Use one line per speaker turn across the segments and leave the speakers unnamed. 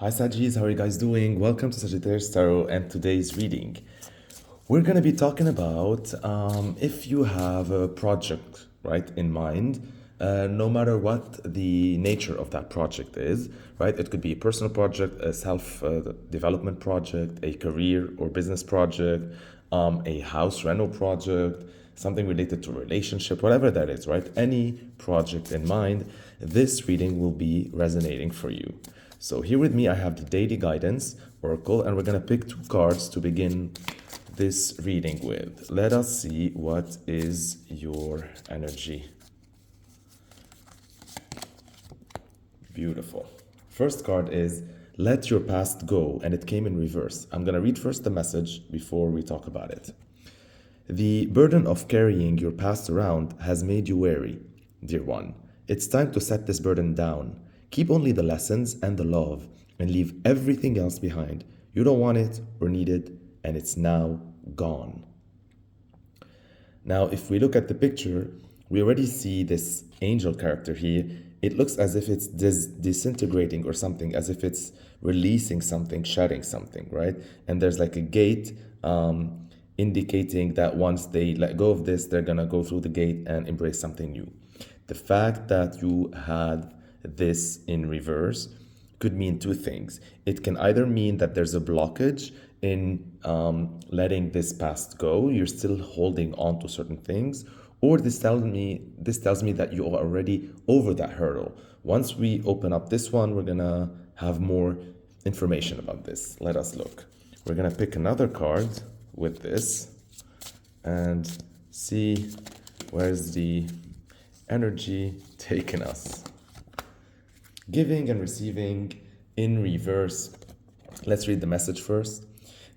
Hi Sagis, how are you guys doing? Welcome to Sagittarius Tarot and today's reading. We're going to be talking about if you have a project, right, in mind, no matter what the nature of that project is, right? It could be a personal project, a self development project, a career or business project, a house rental project, something related to a relationship, whatever that is, right? Any project in mind, this reading will be resonating for you. So here with me, I have the daily guidance oracle, and we're going to pick two cards to begin this reading with. Let us see what is your energy. Beautiful. First card is let your past go, and it came in reverse. I'm going to read first the message before we talk about it. The burden of carrying your past around has made you weary, dear one. It's time to set this burden down. Keep only the lessons and the love and leave everything else behind. You don't want it or need it, and it's now gone. Now, if we look at the picture, we already see this angel character here. It looks as if it's disintegrating or something, as if it's releasing something, shedding something, right? And there's like a gate indicating that once they let go of this, they're gonna go through the gate and embrace something new. The fact that you had this in reverse could mean two things. It can either mean that there's a blockage in letting this past go, you're still holding on to certain things, or this tells me that you are already over that hurdle. Once we open up this one, we're gonna have more information about this. Let us look. We're gonna pick another card with this and see where's the energy taking us. Giving and receiving in reverse. Let's read the message first.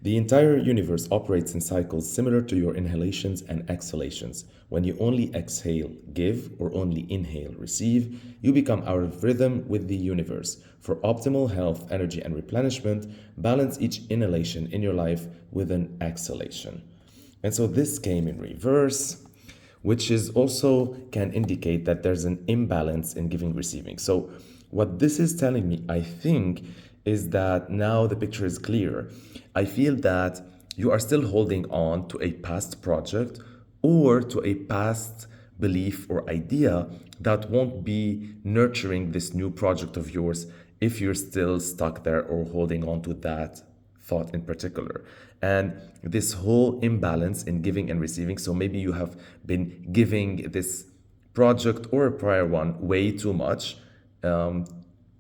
The entire universe operates in cycles similar to your inhalations and exhalations. When you only exhale, give, or only inhale, receive, you become out of rhythm with the universe. For optimal health, energy, and replenishment, balance each inhalation in your life with an exhalation. And so this came in reverse, which is also can indicate that there's an imbalance in giving receiving. So what this is telling me, I think, is that now the picture is clear. I feel that you are still holding on to a past project or to a past belief or idea that won't be nurturing this new project of yours if you're still stuck there or holding on to that thought in particular. And this whole imbalance in giving and receiving, so maybe you have been giving this project or a prior one way too much,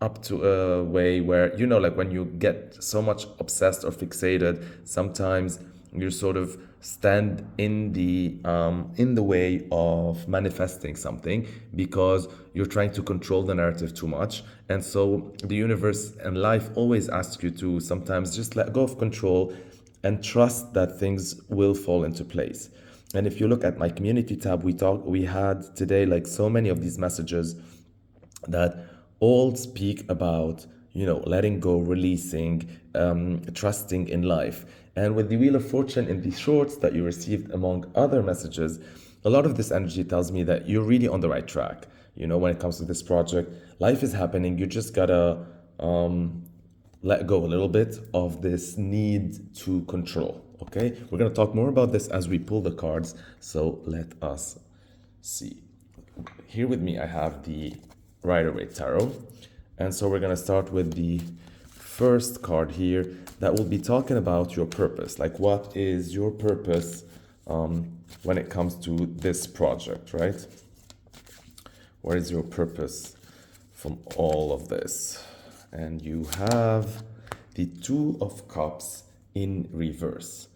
up to a way where, like when you get so much obsessed or fixated, sometimes you sort of stand in the way of manifesting something because you're trying to control the narrative too much. And so the universe and life always asks you to sometimes just let go of control and trust that things will fall into place. And if you look at my community tab, we had today like so many of these messages that all speak about, letting go, releasing, trusting in life. And with the Wheel of Fortune in the shorts that you received, among other messages, a lot of this energy tells me that you're really on the right track. When it comes to this project, life is happening. You just gotta let go a little bit of this need to control. Okay, we're gonna talk more about this as we pull the cards. So let us see. Here with me, I have the Rider-Waite Tarot. And so we're going to start with the first card here that will be talking about your purpose. Like, what is your purpose when it comes to this project, right? What is your purpose from all of this? And you have the Two of Cups in reverse.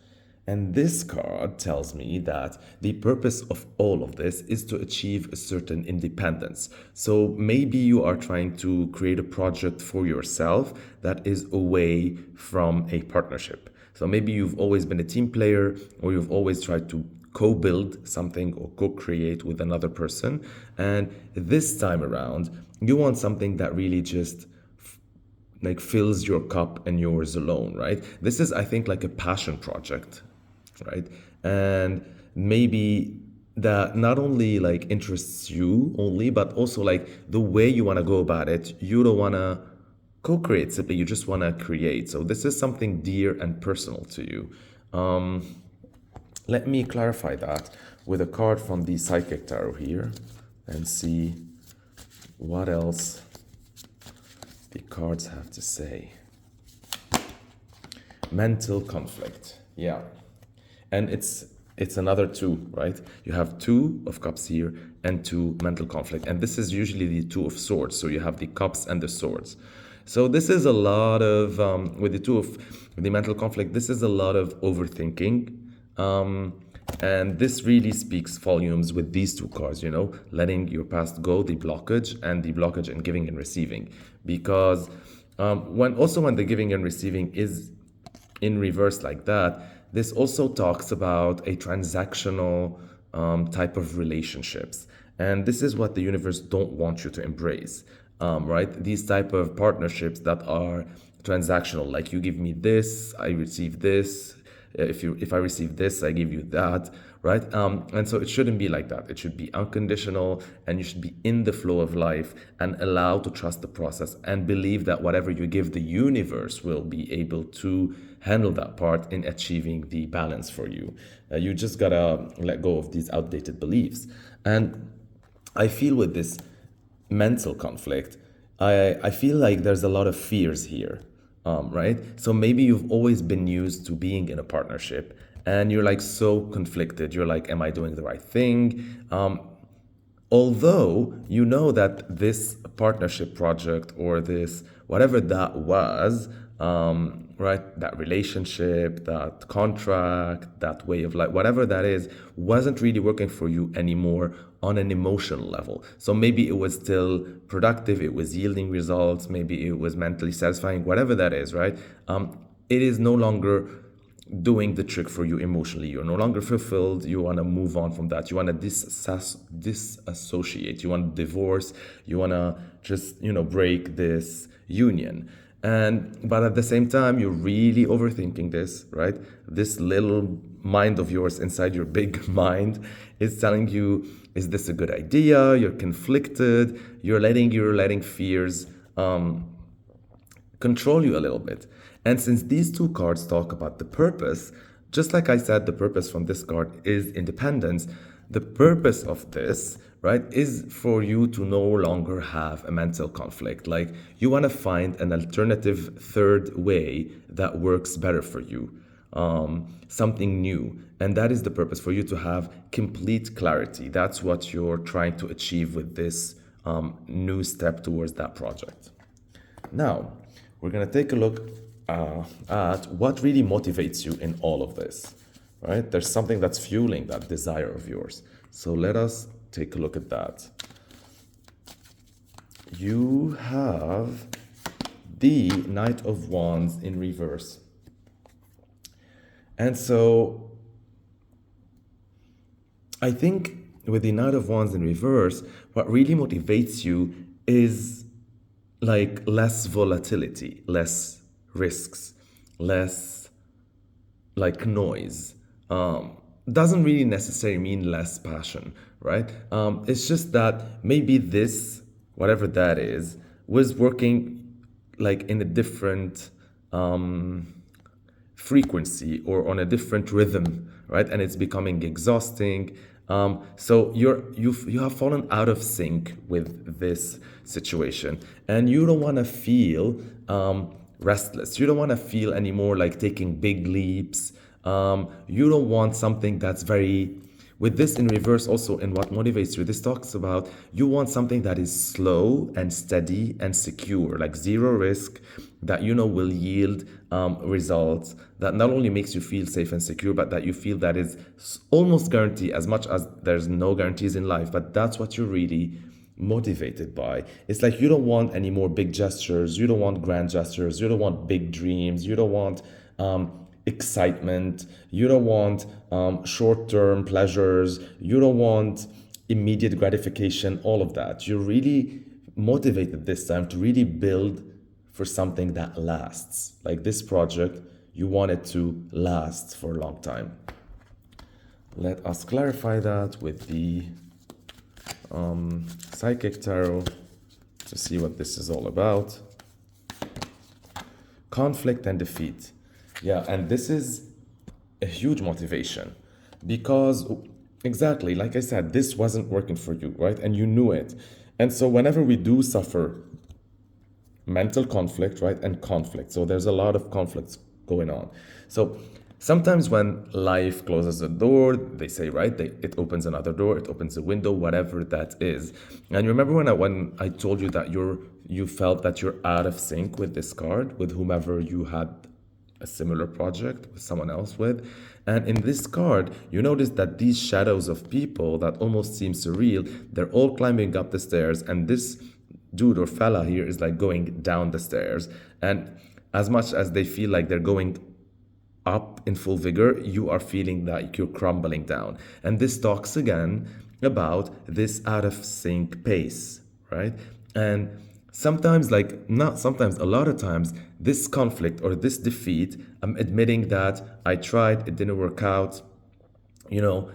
And this card tells me that the purpose of all of this is to achieve a certain independence. So maybe you are trying to create a project for yourself that is away from a partnership. So maybe you've always been a team player, or you've always tried to co-build something or co-create with another person. And this time around, you want something that really just like fills your cup and yours alone, right? This is, I think, like a passion project, right? And maybe that not only like interests you only, but also like the way you want to go about it. You don't want to co-create, simply you just want to create. So this is something dear and personal to you. Let me clarify that with a card from the Psychic Tarot here and see what else the cards have to say. Mental conflict. Yeah. And it's another two, right? You have two of cups here and two mental conflict. And this is usually the two of swords. So you have the cups and the swords. So this is a lot of, with the mental conflict, this is a lot of overthinking. And this really speaks volumes with these two cards, you know, letting your past go, the blockage, and the blockage in giving and receiving. Because when the giving and receiving is in reverse like that, this also talks about a transactional type of relationships. And this is what the universe don't want you to embrace, right? These type of partnerships that are transactional, like you give me this, I receive this. If I receive this, I give you that, right? And so it shouldn't be like that. It should be unconditional, and you should be in the flow of life and allow to trust the process and believe that whatever you give, the universe will be able to handle that part in achieving the balance for you. You just gotta let go of these outdated beliefs. And I feel with this mental conflict, I feel like there's a lot of fears here, right? So maybe you've always been used to being in a partnership and you're like so conflicted. You're like, am I doing the right thing? Although you know that this partnership project or this, whatever that was, right, that relationship, that contract, that way of life, whatever that is, wasn't really working for you anymore on an emotional level. So maybe it was still productive, it was yielding results, maybe it was mentally satisfying, whatever that is, right? It is no longer doing the trick for you emotionally. You're no longer fulfilled. You want to move on from that. You want to disassociate. You want to divorce. You want to just, break this union. But at the same time, you're really overthinking this, right? This little mind of yours inside your big mind is telling you, is this a good idea? You're conflicted. You're letting fears control you a little bit. And since these two cards talk about the purpose, just like I said, the purpose from this card is independence. The purpose of this, right, is for you to no longer have a mental conflict. Like you want to find an alternative third way that works better for you, something new. And that is the purpose, for you to have complete clarity. That's what you're trying to achieve with this new step towards that project. Now, we're going to take a look at what really motivates you in all of this, right? There's something that's fueling that desire of yours. So let us take a look at that. You have the Knight of Wands in reverse. And so I think with the Knight of Wands in reverse, what really motivates you is like less volatility, less risks, less like noise. Doesn't really necessarily mean less passion, right? It's just that maybe this, whatever that is, was working like in a different frequency or on a different rhythm, right? And it's becoming exhausting. So you have fallen out of sync with this situation, and you don't want to feel restless. You don't want to feel anymore like taking big leaps. You don't want something that's very, with this in reverse also, in what motivates you, this talks about you want something that is slow and steady and secure, like zero risk, that will yield results, that not only makes you feel safe and secure, but that you feel that is almost guaranteed, as much as there's no guarantees in life, but that's what you're really motivated by. It's like you don't want any more big gestures, you don't want grand gestures, you don't want big dreams, you don't want excitement, you don't want short-term pleasures, you don't want immediate gratification, all of that. You're really motivated this time to really build for something that lasts. Like this project, you want it to last for a long time. Let us clarify that with the Psychic Tarot to see what this is all about. conflict and defeat. Yeah, and this is a huge motivation because, exactly, like I said, this wasn't working for you, right? And you knew it. And so, whenever we do suffer mental conflict, right, and conflict, so there's a lot of conflicts going on. So, sometimes when life closes a door, they say, right, it opens another door, it opens a window, whatever that is. And you remember when I told you that you felt that you're out of sync with this card, with whomever you had a similar project with someone else with. And in this card, you notice that these shadows of people that almost seem surreal, they're all climbing up the stairs, and this dude or fella here is like going down the stairs. And as much as they feel like they're going up in full vigor, you are feeling like you're crumbling down. And this talks again about this out of sync pace, right? And sometimes, like not sometimes, a lot of times, this conflict or this defeat, I'm admitting that I tried, it didn't work out. You know,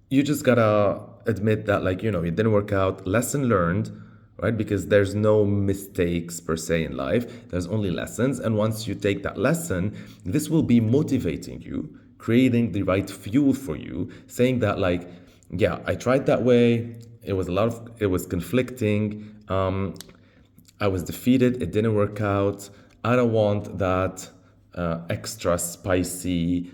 you just gotta admit that, like, it didn't work out. Lesson learned, right? Because there's no mistakes per se in life, there's only lessons. And once you take that lesson, this will be motivating you, creating the right fuel for you, saying that, like, yeah, I tried that way. It was conflicting. I was defeated. It didn't work out. I don't want that extra spicy,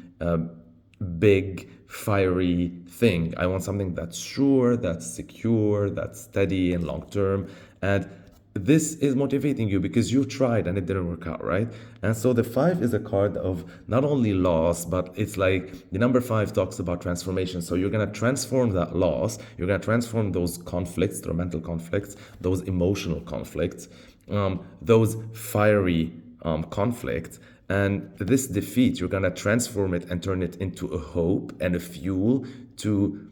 big, fiery thing. I want something that's sure, that's secure, that's steady and long term. And this is motivating you because you tried and it didn't work out, right? And so the five is a card of not only loss, but it's like the number five talks about transformation. So you're going to transform that loss, you're going to transform those conflicts, those mental conflicts, those emotional conflicts, those fiery conflicts. And this defeat, you're going to transform it and turn it into a hope and a fuel to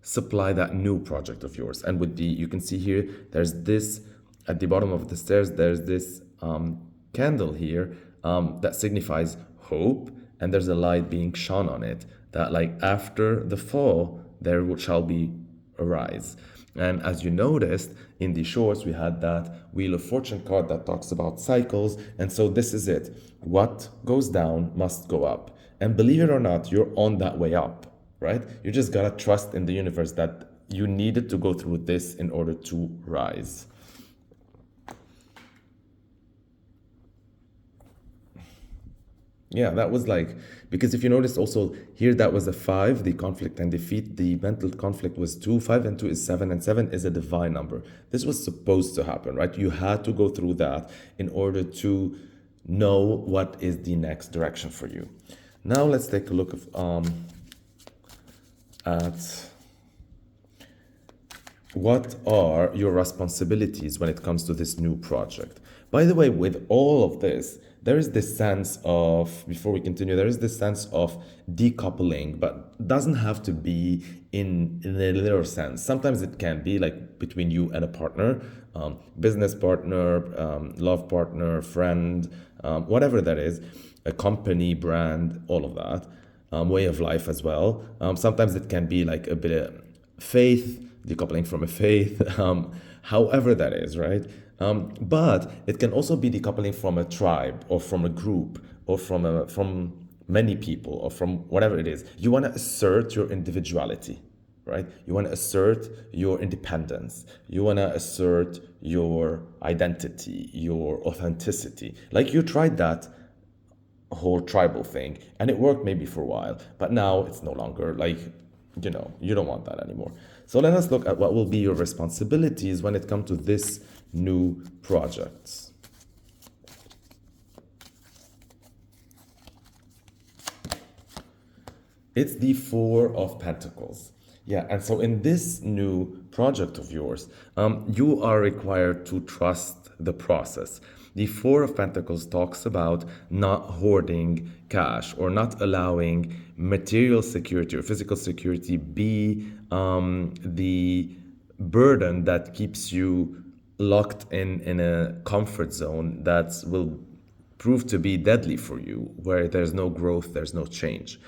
supply that new project of yours. And with you can see here, there's this at the bottom of the stairs, there's this candle here that signifies hope, and there's a light being shone on it that, like, after the fall, there shall be a rise. And as you noticed in the shorts, we had that Wheel of Fortune card that talks about cycles. And so this is it. What goes down must go up. And believe it or not, you're on that way up, right? You just gotta trust in the universe that you needed to go through this in order to rise. Yeah, that was like, because if you notice also here, that was a five, the conflict and defeat. The mental conflict was two, five and two is seven, and seven is a divine number. This was supposed to happen, right? You had to go through that in order to know what is the next direction for you. Now let's take a look at what are your responsibilities when it comes to this new project. By the way, with all of this, there is this sense of, before we continue, there is this sense of decoupling, but doesn't have to be in a literal sense. Sometimes it can be like between you and a partner, business partner, love partner, friend, whatever that is, a company, brand, all of that, way of life as well. Sometimes it can be like a bit of faith, decoupling from a faith, however that is, right? But it can also be decoupling from a tribe or from a group or from many people or from whatever it is. You want to assert your individuality, right? You want to assert your independence. You want to assert your identity, your authenticity. Like you tried that whole tribal thing and it worked maybe for a while, but now it's no longer like, you don't want that anymore. So let us look at what will be your responsibilities when it comes to this new projects. It's the Four of Pentacles. Yeah, and so in this new project of yours, you are required to trust the process. The Four of Pentacles talks about not hoarding cash or not allowing material security or physical security be the burden that keeps you locked in a comfort zone that will prove to be deadly for you, where there's no growth, there's no change.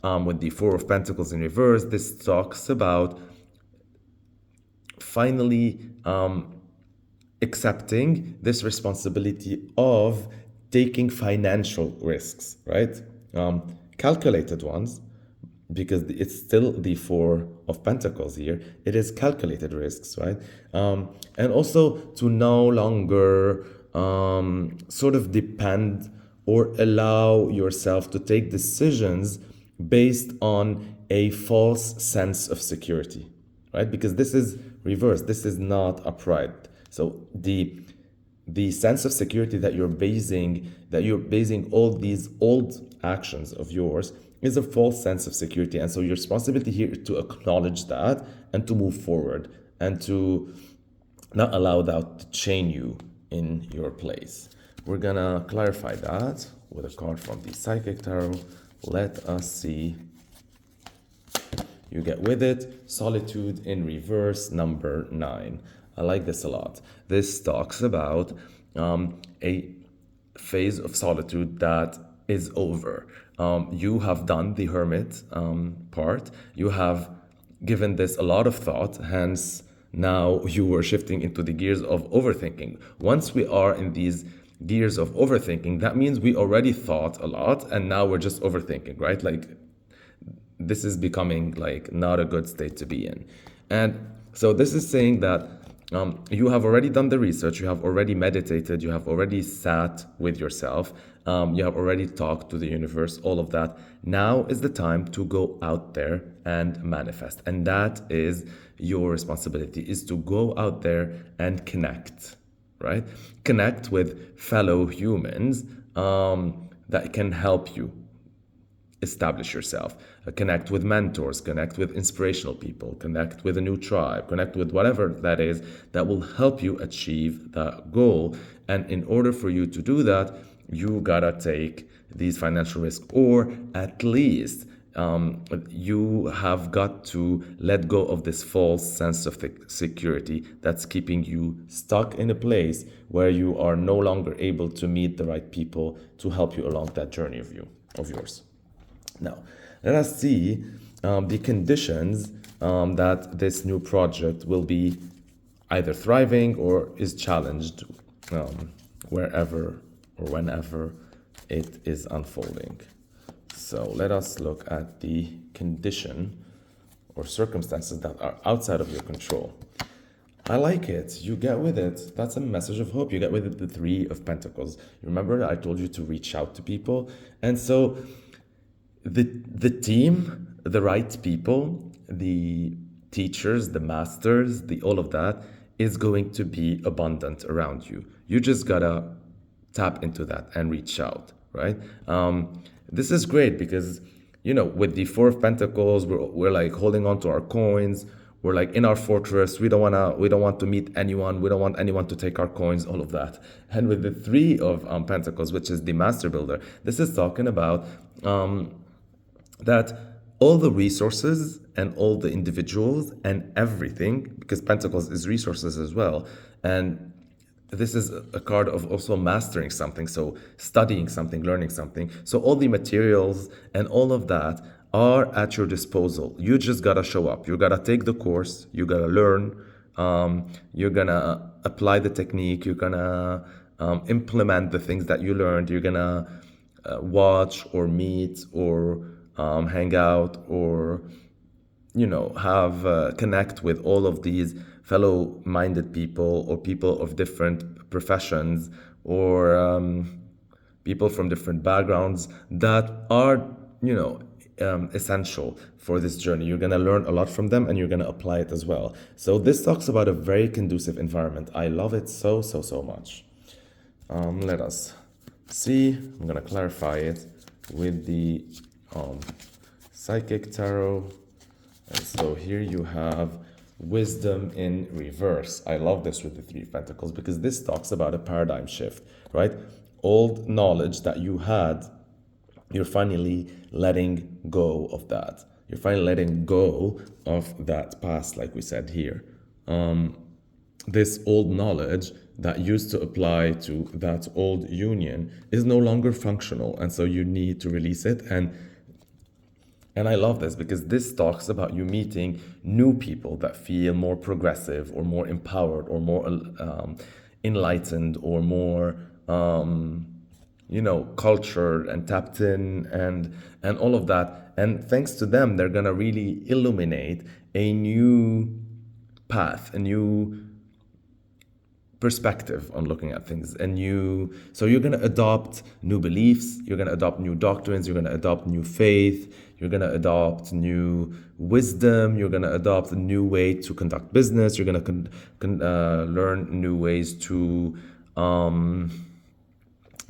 With the Four of Pentacles in reverse, this talks about finally accepting this responsibility of taking financial risks, right? Calculated ones, because it's still the Four of Pentacles here. It is calculated risks, right? And also to no longer sort of depend or allow yourself to take decisions based on a false sense of security, right? Because this is reversed. This is not upright. So the sense of security that you're basing all these old actions of yours is a false sense of security. And so your responsibility here is to acknowledge that and to move forward and to not allow that to chain you in your place. We're gonna clarify that with a card from the Psychic Tarot. Let us see. You get with it. Solitude in reverse, number 9. I like this a lot. This talks about a phase of solitude that is over. You have done the hermit part. You have given this a lot of thought, hence now you are shifting into the gears of overthinking. Once we are in these gears of overthinking, that means we already thought a lot and now we're just overthinking, right? Like this is becoming like not a good state to be in. And so this is saying that you have already done the research, you have already meditated, you have already sat with yourself, you have already talked to the universe, all of that. Now is the time to go out there and manifest. And that is your responsibility, is to go out there and connect, right? Connect with fellow humans that can help you establish yourself. Connect with mentors, connect with inspirational people, connect with a new tribe, connect with whatever that is that will help you achieve that goal. And in order for you to do that, you gotta take these financial risks, or at least you have got to let go of this false sense of security that's keeping you stuck in a place where you are no longer able to meet the right people to help you along that journey of yours. Now, let us see the conditions that this new project will be either thriving or is challenged wherever or whenever it is unfolding. So let us look at the condition or circumstances that are outside of your control. I like it. You get with it. That's a message of hope. You get with it, the Three of Pentacles. Remember, I told you to reach out to people. And so the team, the right people, the teachers, the masters, the all of that is going to be abundant around you. You just gotta tap into that and reach out, right? This is great because, you know, with the Four of Pentacles, we're like holding on to our coins. We're like in our fortress. We don't want to meet anyone. We don't want anyone to take our coins, all of that. And with the Three of Pentacles, which is the Master Builder, this is talking about that all the resources and all the individuals and everything, because Pentacles is resources as well. And this is a card of also mastering something, so studying something, learning something. So all the materials and all of that are at your disposal. You just gotta show up. You gotta take the course. You gotta learn. You're gonna apply the technique. You're gonna implement the things that you learned. You're gonna watch or meet or hang out or, you know, have connect with all of these fellow-minded people or people of different professions or people from different backgrounds that are, you know, essential for this journey. You're going to learn a lot from them and you're going to apply it as well. So this talks about a very conducive environment. I love it so much. Let us see. I'm going to clarify it with the Psychic Tarot. And so here you have Wisdom in reverse. I love this with the Three of Pentacles because this talks about a paradigm shift, right? Old knowledge that you had, you're finally letting go of that. You're finally letting go of that past, like we said here. This old knowledge that used to apply to that old union is no longer functional. And so you need to release it. And I love this because this talks about you meeting new people that feel more progressive or more empowered or more enlightened or more cultured and tapped in, and all of that. And thanks to them, they're gonna really illuminate a new path, a new perspective on looking at things. So you're going to adopt new beliefs, you're going to adopt new doctrines, you're going to adopt new faith, you're going to adopt new wisdom, you're going to adopt a new way to conduct business, you're going to learn new ways to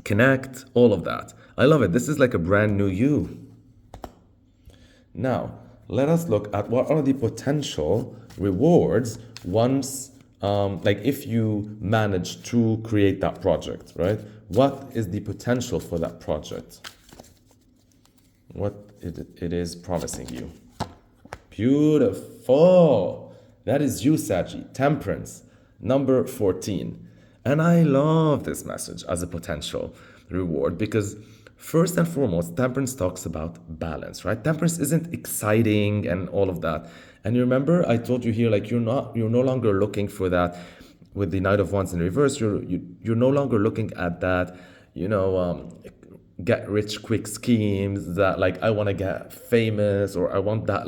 connect, all of that. I love it. This is like a brand new you. Now, let us look at what are the potential rewards once, if you manage to create that project, right? What is the potential for that project? What it is promising you. Beautiful. That is you, Saggy. Temperance, number 14. And I love this message as a potential reward because first and foremost, temperance talks about balance, right? Temperance isn't exciting and all of that. And you remember I told you here, like you're no longer looking for that with the Knight of Wands in reverse. You're no longer looking at that, get rich quick schemes that like I want to get famous or I want that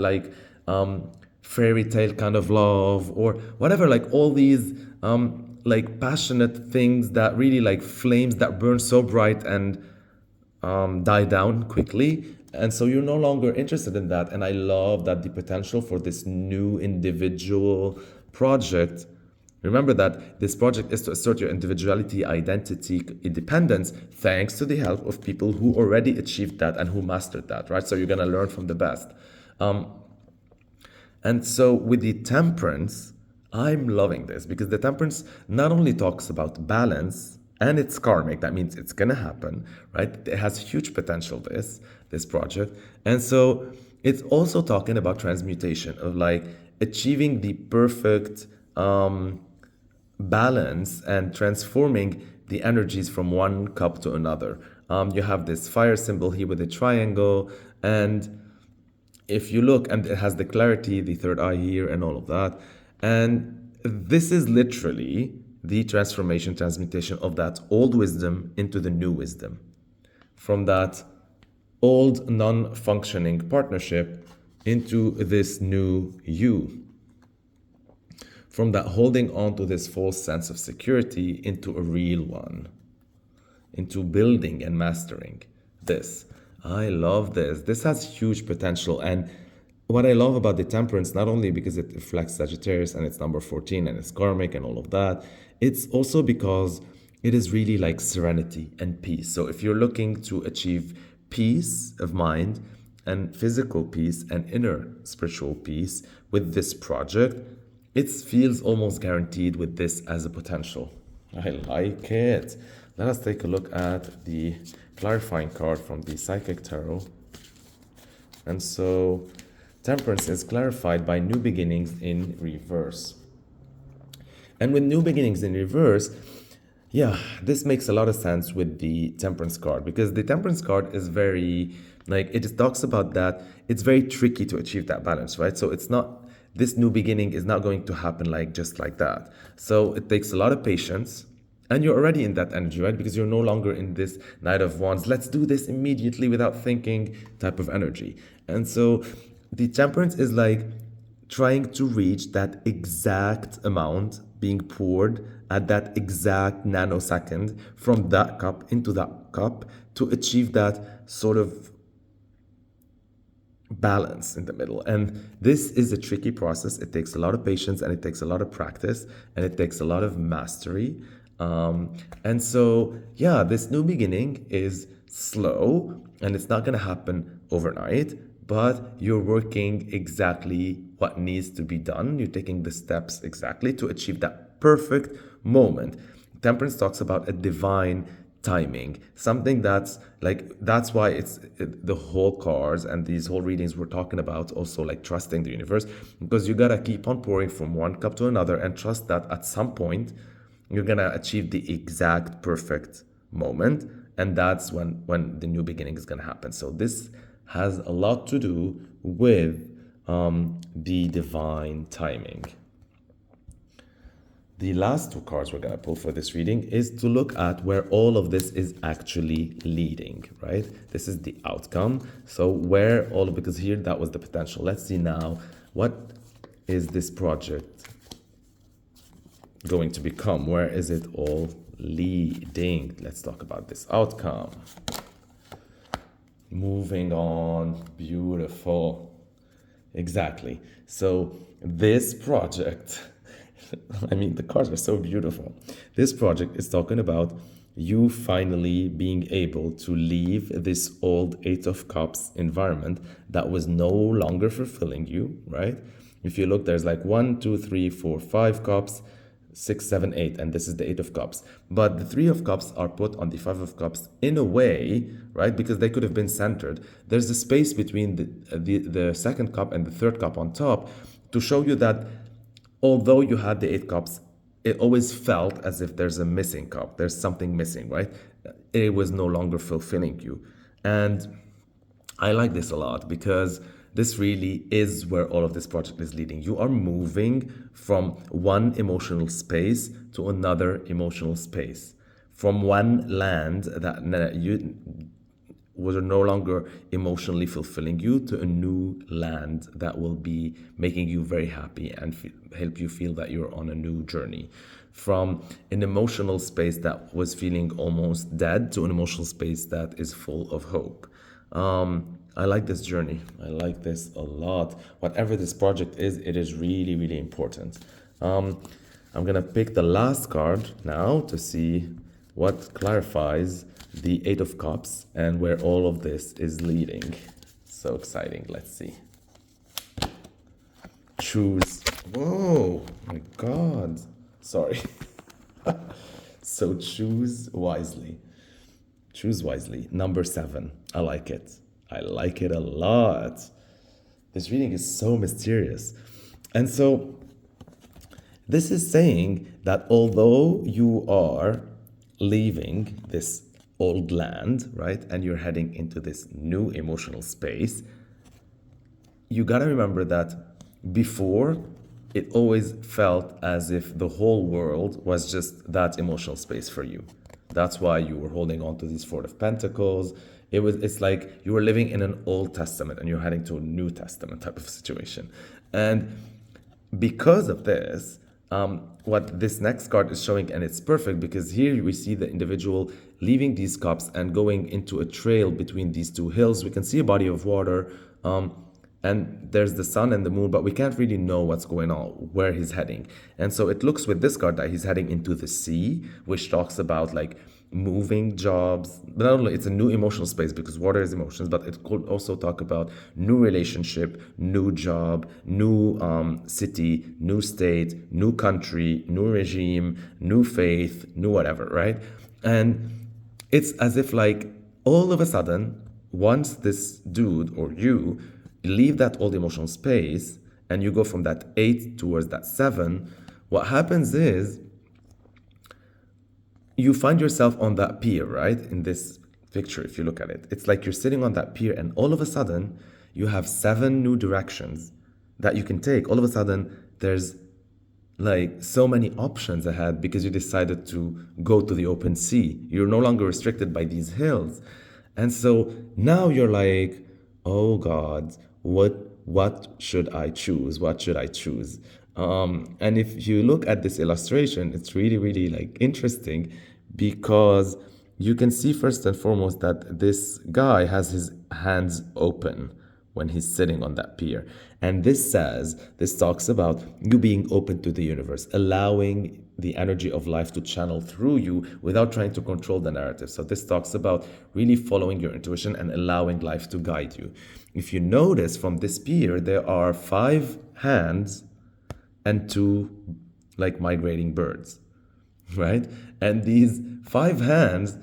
fairy tale kind of love or whatever, like all these passionate things that really like flames that burn so bright and die down quickly. And so you're no longer interested in that. And I love that the potential for this new individual project. Remember that this project is to assert your individuality, identity, independence, thanks to the help of people who already achieved that and who mastered that, right? So you're going to learn from the best. And so with the temperance, I'm loving this because the temperance not only talks about balance, and it's karmic, that means it's gonna happen, right? It has huge potential, this project. And so it's also talking about transmutation of like achieving the perfect balance and transforming the energies from one cup to another. You have this fire symbol here with a triangle, and if you look, and it has the clarity, the third eye here, and all of that. And this is literally the transmutation of that old wisdom into the new wisdom. From that old non-functioning partnership into this new you. From that holding on to this false sense of security into a real one. Into building and mastering this. I love this. This has huge potential. And what I love about the temperance, not only because it reflects Sagittarius and it's number 14 and it's karmic and all of that, it's also because it is really like serenity and peace. So if you're looking to achieve peace of mind and physical peace and inner spiritual peace with this project, it feels almost guaranteed with this as a potential. I like it. Let us take a look at the clarifying card from the Psychic Tarot. And so temperance is clarified by new beginnings in reverse. And with new beginnings in reverse, yeah, this makes a lot of sense with the temperance card because the temperance card is very, it talks about that it's very tricky to achieve that balance, right? So it's not, this new beginning is not going to happen just like that. So it takes a lot of patience. And you're already in that energy, right? Because you're no longer in this Knight of Wands, let's do this immediately without thinking type of energy. And so the temperance is like trying to reach that exact amount being poured at that exact nanosecond from that cup into that cup to achieve that sort of balance in the middle. And this is a tricky process. It takes a lot of patience and it takes a lot of practice and it takes a lot of mastery. And so, yeah, this new beginning is slow and it's not going to happen overnight, but you're working exactly what needs to be done. You're taking the steps exactly to achieve that perfect moment. Temperance talks about a divine timing, something that's that's why it's the whole cards and these whole readings we're talking about also like trusting the universe, because you gotta keep on pouring from one cup to another and trust that at some point you're gonna achieve the exact perfect moment, and that's when the new beginning is gonna happen. So this has a lot to do with the divine timing. The last two cards we're going to pull for this reading is to look at where all of this is actually leading, right? This is the outcome. So where all of, because here that was the potential. Let's see now, what is this project going to become? Where is it all leading? Let's talk about this outcome. Moving on. Beautiful. Exactly. So this project, I mean, the cards are so beautiful. This project is talking about you finally being able to leave this old Eight of Cups environment that was no longer fulfilling you, right? If you look, there's like 1, 2, 3, 4, 5 cups, 6, 7, 8, and this is the Eight of Cups. But the Three of Cups are put on the Five of Cups in a way, right? Because they could have been centered. There's a space between the second cup and the third cup on top to show you that although you had the Eight Cups, it always felt as if there's a missing cup. There's something missing, right? It was no longer fulfilling you. And I like this a lot because this really is where all of this project is leading. You are moving from one emotional space to another emotional space, from one land that you was no longer emotionally fulfilling you to a new land that will be making you very happy and help you feel that you're on a new journey. From an emotional space that was feeling almost dead to an emotional space that is full of hope. I like this journey. I like this a lot. Whatever this project is, it is really, really important. I'm gonna pick the last card now to see what clarifies the Eight of Cups and where all of this is leading. So exciting. Let's see. Choose. Whoa, my God. Sorry. So choose wisely. Choose wisely. Number 7. I like it. I like it a lot. This reading is so mysterious. And so this is saying that although you are leaving this old land, right, and you're heading into this new emotional space, you got to remember that before it always felt as if the whole world was just that emotional space for you. That's why you were holding on to these Four of Pentacles. It's like you were living in an Old Testament and you're heading to a New Testament type of situation. And because of this, what this next card is showing, and it's perfect because here we see the individual leaving these cups and going into a trail between these two hills. We can see a body of water, and there's the sun and the moon, but we can't really know what's going on, where he's heading. And so it looks with this card that he's heading into the sea, which talks about like moving jobs. But not only it's a new emotional space because water is emotions, but it could also talk about new relationship, new job, new city, new state, new country, new regime, new faith, new whatever, right? And it's as if like all of a sudden, once this dude or you leave that old emotional space and you go from that 8 towards that 7, what happens is you find yourself on that pier, right? In this picture, if you look at it, it's like you're sitting on that pier and all of a sudden you have 7 new directions that you can take. All of a sudden there's like so many options ahead because you decided to go to the open sea. You're no longer restricted by these hills. And so now you're like, oh God, what should I choose? What should I choose? And if you look at this illustration, it's really, really like interesting because you can see first and foremost that this guy has his hands open when he's sitting on that pier. And this talks about you being open to the universe, allowing the energy of life to channel through you without trying to control the narrative. So this talks about really following your intuition and allowing life to guide you. If you notice from this pier, there are 5 hands and 2 like migrating birds, right? And these 5 hands,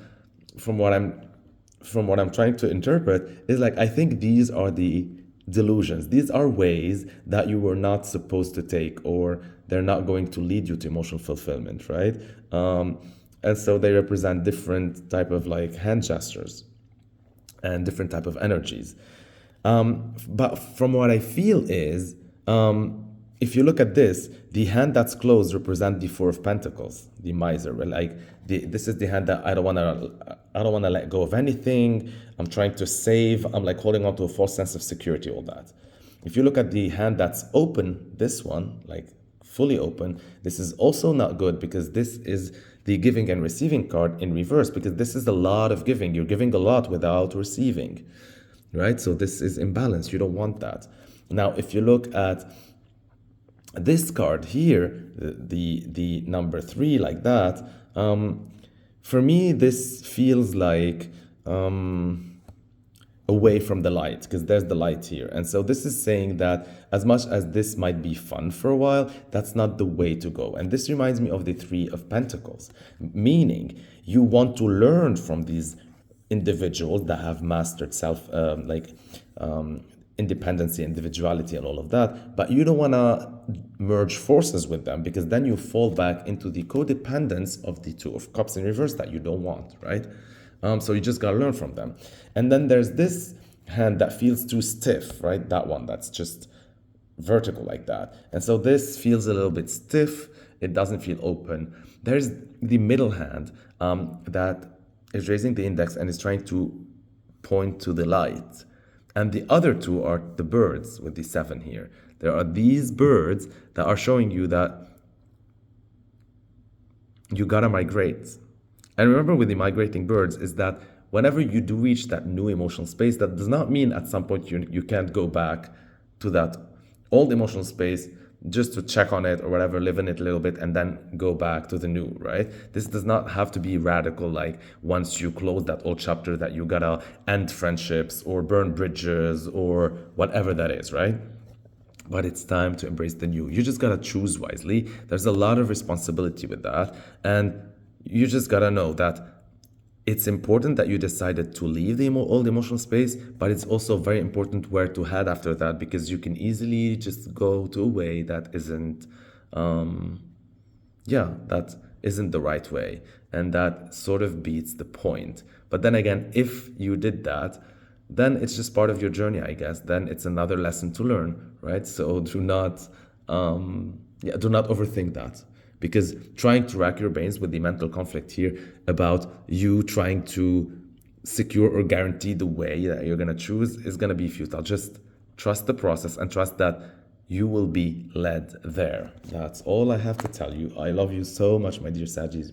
from what I'm trying to interpret, is like I think these are the delusions. These are ways that you were not supposed to take, or they're not going to lead you to emotional fulfillment, right? And so they represent different type of like hand gestures and different type of energies. But from what I feel is, if you look at this, the hand that's closed represents the Four of Pentacles, the miser. Like this is the hand that I don't wanna let go of anything. I'm trying to save. I'm like holding on to a false sense of security, all that. If you look at the hand that's open, this one, like fully open, this is also not good because this is the giving and receiving card in reverse, because this is a lot of giving. You're giving a lot without receiving, right? So this is imbalance. You don't want that. Now, if you look at this card here, the number 3, like that, for me, this feels like away from the light, because there's the light here. And so this is saying that as much as this might be fun for a while, that's not the way to go. And this reminds me of the 3 of Pentacles, meaning you want to learn from these individuals that have mastered independency, individuality, and all of that, but you don't want to merge forces with them, because then you fall back into the codependence of the 2 of Cups in reverse that you don't want, right? So you just got to learn from them. And then there's this hand that feels too stiff, right? That one that's just vertical like that. And so this feels a little bit stiff. It doesn't feel open. There's the middle hand that is raising the index and is trying to point to the light. And the other 2 are the birds with the 7 here. There are these birds that are showing you that you gotta migrate. And remember, with the migrating birds is that whenever you do reach that new emotional space, that does not mean at some point you can't go back to that old emotional space just to check on it or whatever, live in it a little bit, and then go back to the new, right? This does not have to be radical, like once you close that old chapter that you gotta end friendships or burn bridges or whatever that is, right? But it's time to embrace the new. You just gotta choose wisely. There's a lot of responsibility with that. And you just gotta know that it's important that you decided to leave the old emotional space, but it's also very important where to head after that, because you can easily just go to a way that isn't, that isn't the right way. And that sort of beats the point. But then again, if you did that, then it's just part of your journey, I guess. Then it's another lesson to learn, right? So do not overthink that. Because trying to rack your brains with the mental conflict here about you trying to secure or guarantee the way that you're going to choose is going to be futile. Just trust the process and trust that you will be led there. That's all I have to tell you. I love you so much, my dear Saggies.